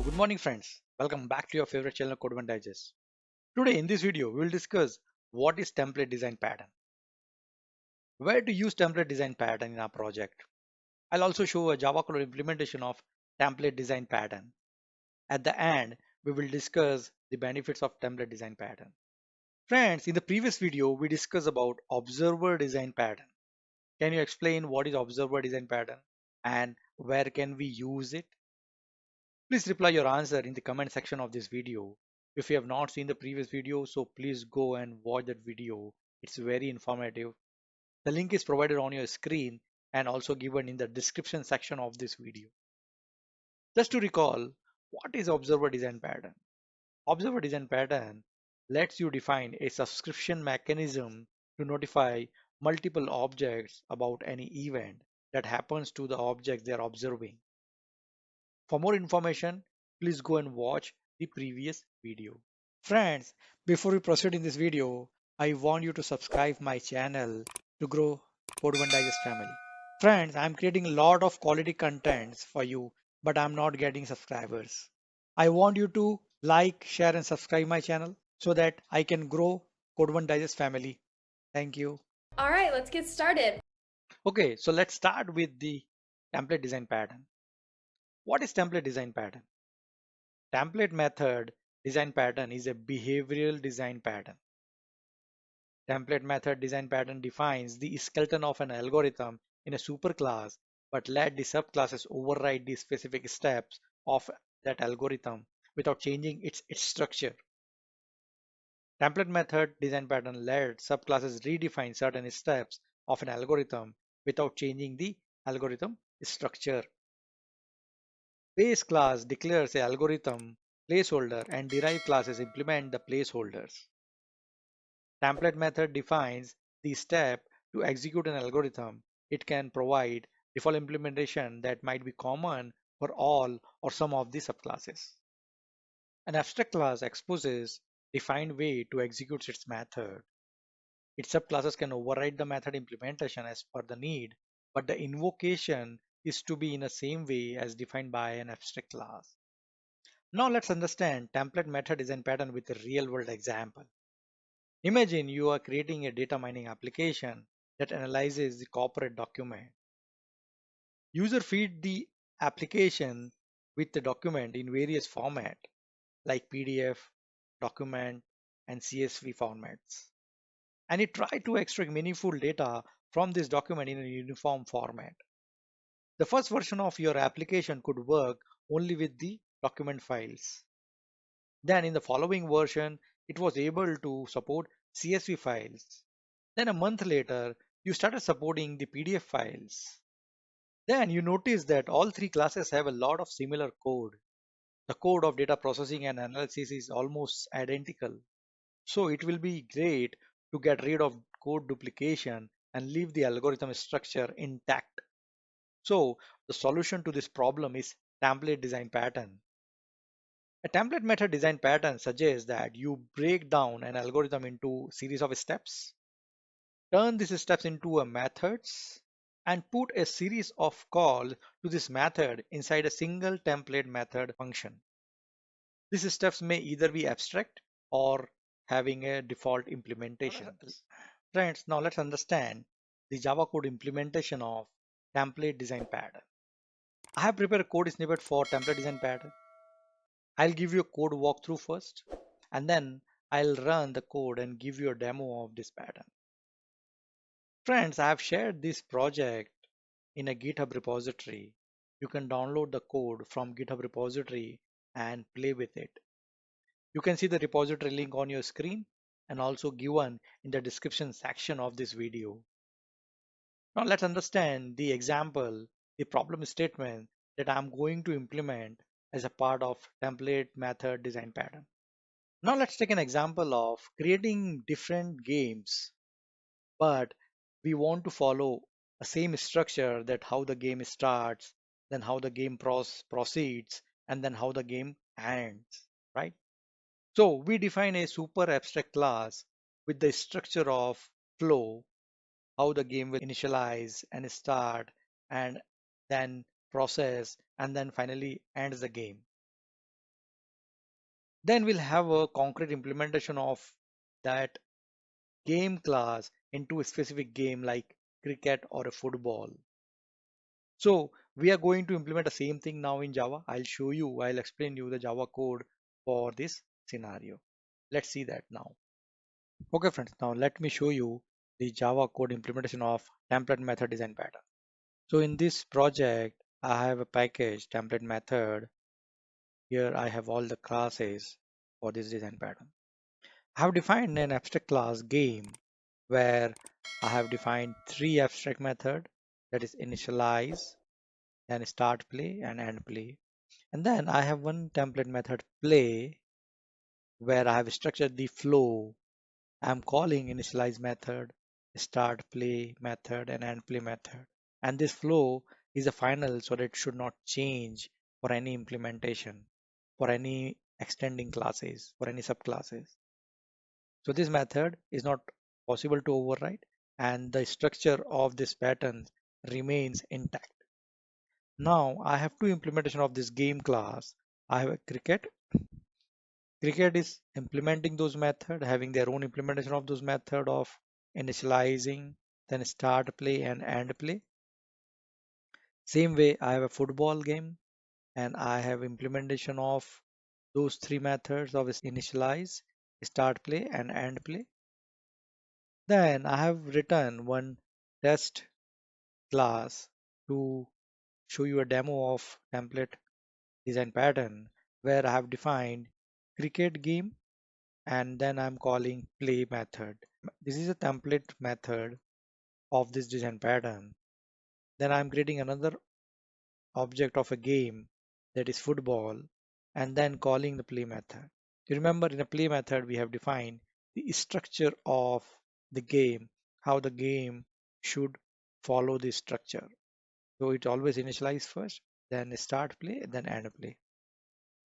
Good morning friends, welcome back to your favorite channel Code One Digest. Today in this video we will discuss what is template design pattern, where to use template design pattern in our project. I'll also show a Java code implementation of template design pattern. At the end we will discuss the benefits of template design pattern. Friends, in the previous video we discussed about observer design pattern. Can you explain what is observer design pattern and where can we use it? Please reply your answer in the comment section of this video. If you have not seen the previous video, so please go and watch that video. It's very informative. The link is provided on your screen and also given in the description section of this video. Just to recall, what is observer design pattern? Observer design pattern lets you define a subscription mechanism to notify multiple objects about any event that happens to the objects they are observing. For more information, please go and watch the previous video. Friends, before we proceed in this video, I want you to subscribe my channel to grow Code One Digest family. Friends, I'm creating a lot of quality contents for you, but I'm not getting subscribers. I want you to like, share and subscribe my channel so that I can grow Code One Digest family. Thank you. All right, let's get started. Okay, so let's start with the template design pattern. What is template design pattern? Template method design pattern is a behavioral design pattern. Template method design pattern defines the skeleton of an algorithm in a superclass, but let the subclasses override the specific steps of that algorithm without changing its structure. Template method design pattern let subclasses redefine certain steps of an algorithm without changing the algorithm structure. Base class declares a algorithm placeholder and derived classes implement the placeholders. Template method defines the step to execute an algorithm. It can provide default implementation that might be common for all or some of the subclasses. An abstract class exposes defined way to execute its method. Its subclasses can override the method implementation as per the need, but the invocation is to be in the same way as defined by an abstract class. Now let's understand template method design pattern with a real world example. Imagine you are creating a data mining application that analyzes the corporate document. User feed the application with the document in various formats like PDF, document, and CSV formats. And it try to extract meaningful data from this document in a uniform format. The first version of your application could work only with the document files. Then in the following version, it was able to support CSV files. Then a month later, you started supporting the PDF files. Then you notice that all three classes have a lot of similar code. The code of data processing and analysis is almost identical. So it will be great to get rid of code duplication and leave the algorithm structure intact. So the solution to this problem is template design pattern. A template method design pattern suggests that you break down an algorithm into series of steps, turn these steps into a methods, and put a series of calls to this method inside a single template method function. These steps may either be abstract or having a default implementation. Friends, now let's understand the Java code implementation of template design pattern. I have prepared a code snippet for template design pattern. I'll give you a code walkthrough first, and then I'll run the code and give you a demo of this pattern. Friends, I have shared this project in a GitHub repository. You can download the code from GitHub repository and play with it. You can see the repository link on your screen and also given in the description section of this video. Now let's understand the example, the problem statement that I'm going to implement as a part of template method design pattern. Now let's take an example of creating different games, but we want to follow a same structure, that how the game starts, then how the game proceeds, and then how the game ends, right? So we define a super abstract class with the structure of flow, how the game will initialize and start and then process and then finally ends the game. Then we'll have a concrete implementation of that game class into a specific game like cricket or a football. So we are going to implement the same thing now in Java. I'll explain you the Java code for this scenario. Let's see that now. Okay friends, now let me show you the Java code implementation of template method design pattern. So in this project, I have a package template method. Here I have all the classes for this design pattern. I have defined an abstract class game where I have defined three abstract method, that is initialize, then start play and end play. And then I have one template method play where I have structured the flow. I'm calling initialize method, start play method and end play method. And this flow is a final so that it should not change for any implementation, for any extending classes, for any subclasses. So this method is not possible to override and the structure of this pattern remains intact. Now I have two implementation of this game class. I have a cricket. Cricket is implementing those method, having their own implementation of those method of initializing, then start play and end play. Same way I have a football game and I have implementation of those three methods of initialize, start play and end play. Then I have written one test class to show you a demo of template design pattern where I have defined cricket game and then I'm calling play method. This is a template method of this design pattern. Then I'm creating another object of a game that is football and then calling the play method. You remember in a play method we have defined the structure of the game, how the game should follow this structure. So it always initialize first, then start play, then end play.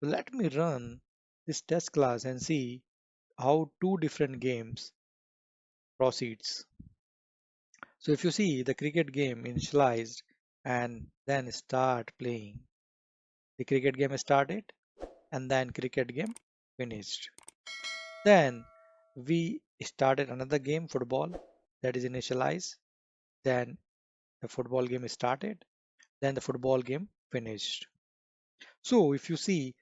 So let me run this test class and see how two different games proceeds. So if you see the cricket game initialized and then start playing, the cricket game started and then cricket game finished. Then we started another game, football, that is initialized. Then the football game started. Then the football game finished. So if you see,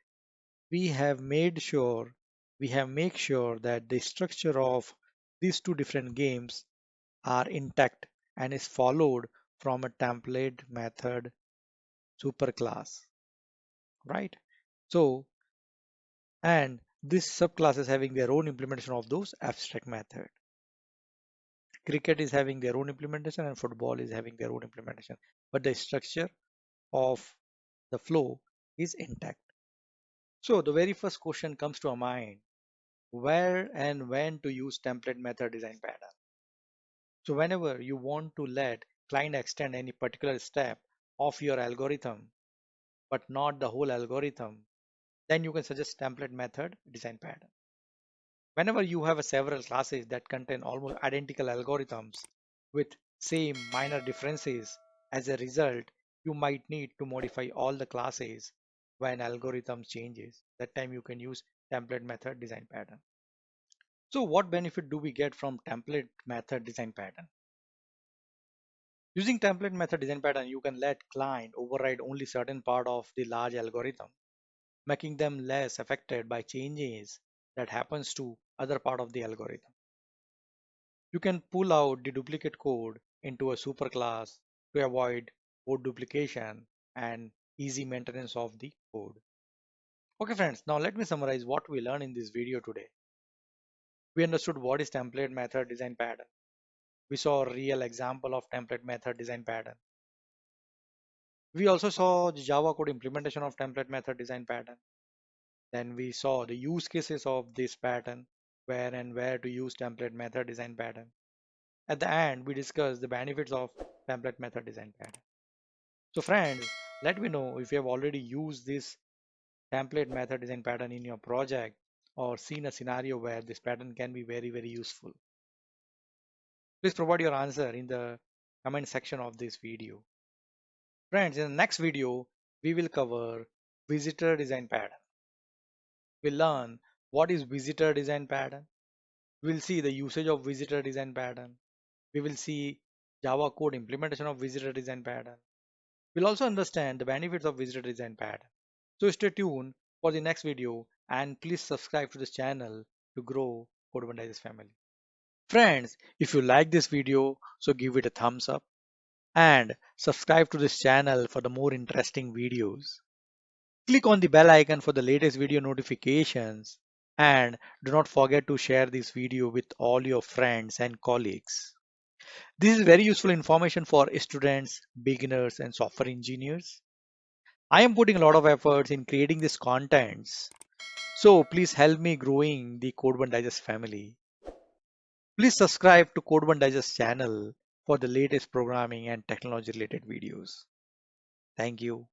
we have made sure, we have make sure that the structure of these two different games are intact and is followed from a template method superclass, right? So, and this subclass is having their own implementation of those abstract method. Cricket is having their own implementation and football is having their own implementation, but the structure of the flow is intact. So the very first question comes to our mind, where and when to use template method design pattern. So whenever you want to let client extend any particular step of your algorithm, but not the whole algorithm, then you can suggest template method design pattern. Whenever you have several classes that contain almost identical algorithms with same minor differences, as a result, you might need to modify all the classes when algorithm changes. That time you can use template method design pattern. So what benefit do we get from template method design pattern? Using template method design pattern, you can let client override only certain part of the large algorithm, making them less affected by changes that happens to other part of the algorithm. You can pull out the duplicate code into a superclass to avoid code duplication and easy maintenance of the code. Okay friends, now let me summarize what we learned in this video today. We understood what is template method design pattern. We saw a real example of template method design pattern. We also saw the Java code implementation of template method design pattern. Then we saw the use cases of this pattern, where and where to use template method design pattern. At the end, we discussed the benefits of template method design pattern. So friends, let me know if you have already used this template method design pattern in your project or seen a scenario where this pattern can be very, very useful. Please provide your answer in the comment section of this video. Friends, in the next video, we will cover visitor design pattern. We'll learn what is visitor design pattern. We'll see the usage of visitor design pattern. We will see Java code implementation of visitor design pattern. We'll also understand the benefits of visitor design pattern. So stay tuned for the next video and please subscribe to this channel to grow Code One Digest family. Friends, if you like this video, so give it a thumbs up and subscribe to this channel for the more interesting videos. Click on the bell icon for the latest video notifications and do not forget to share this video with all your friends and colleagues. This is very useful information for students, beginners and software engineers. I am putting a lot of efforts in creating these contents. So please help me growing the Code One Digest family. Please subscribe to Code One Digest channel for the latest programming and technology related videos. Thank you.